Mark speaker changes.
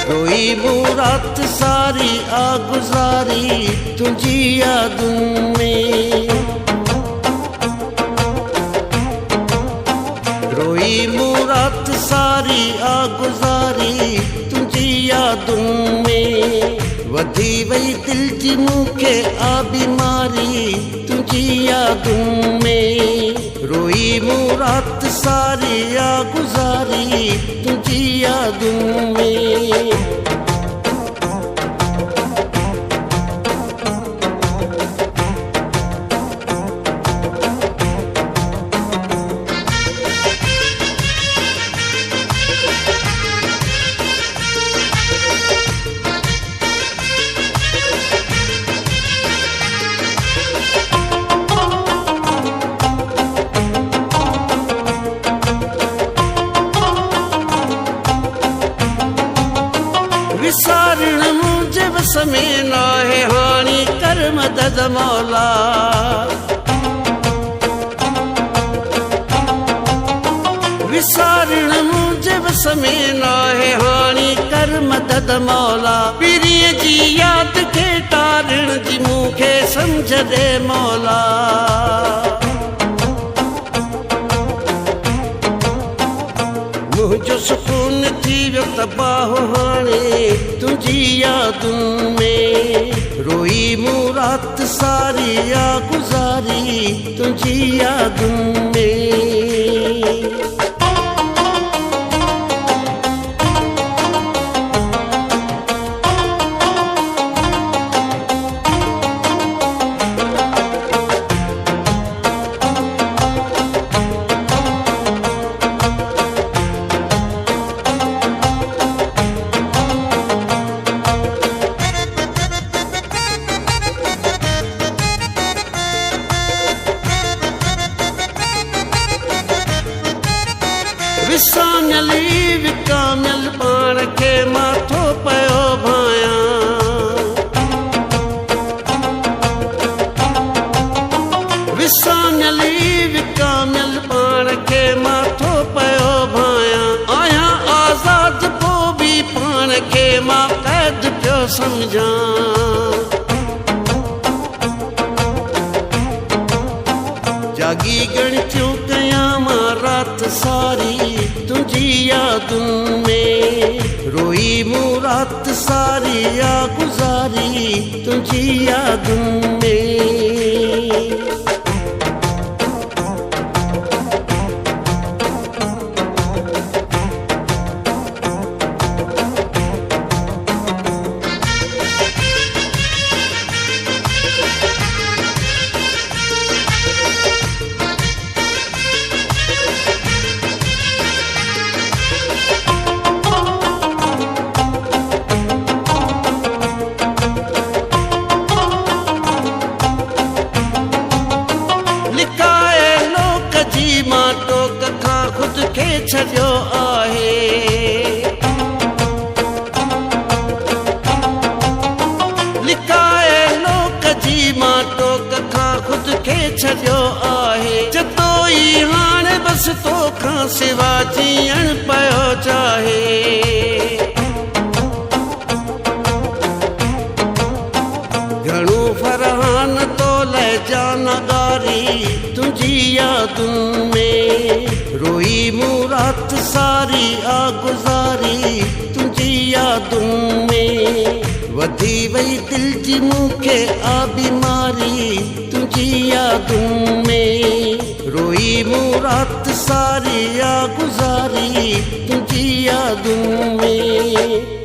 Speaker 1: रोई मूं रात सारी आ गुज़ारी तुंहिंजी यादुनि में। रोई मूं रात सारी आ गुज़ारी तुंहिंजी यादुनि में। वधी वई दिल जी मूंखे आ बीमारी तुंहिंजी यादुनि में। रोई मूं रात सारी आ गुज़ारी तुंहिंजी यादुनि में। विसारण मुंहिंजे वस में नाहे हाणी कर मदद मौला। विसारण मुंहिंजे वस में नाहे हाणी कर मदद मौला। पीरीअ जी यादि खे टारण जी मूंखे सम्झ ॾे मौला। मुंहिंजो सुकून थी वियो तबाह हाणे तुंहिंजी यादुनि में। रोई मूं रात सारी आ गुज़ारी तुंहिंजी यादुनि में। विसामयली विकामयल पाण खे माथो पियो भायां। विसामयली विकामयल पाण खे माथो पियो भायां। आहियां आज़ाद पोइ बि पाण खे मां क़ैद पियो सम्झां। जागी गणतियूं कयां मां रात सारी तुंहिंजी यादुनि में। रोई मूं रात सारी आ गुज़ारी तुंहिंजी यादुनि में। खुद खे छॾियो आहे। लिकाए लोक जी मां टोक खां खुद खे छॾियो आहे। जतोई हाणे बसि तोखां सिवा जीअण पियो चाहे। घणो फरहान तो ले जानगारी तुंहिंजी यादुनि में। रोई मूं रात सारी आ गुज़ारी तुंहिंजी यादुनि में। वधी वई दिल जी मूंखे आ बीमारी तुंहिंजी यादुनि में। रोई मूं रात सारी आ गुज़ारी तुंहिंजी यादुनि में।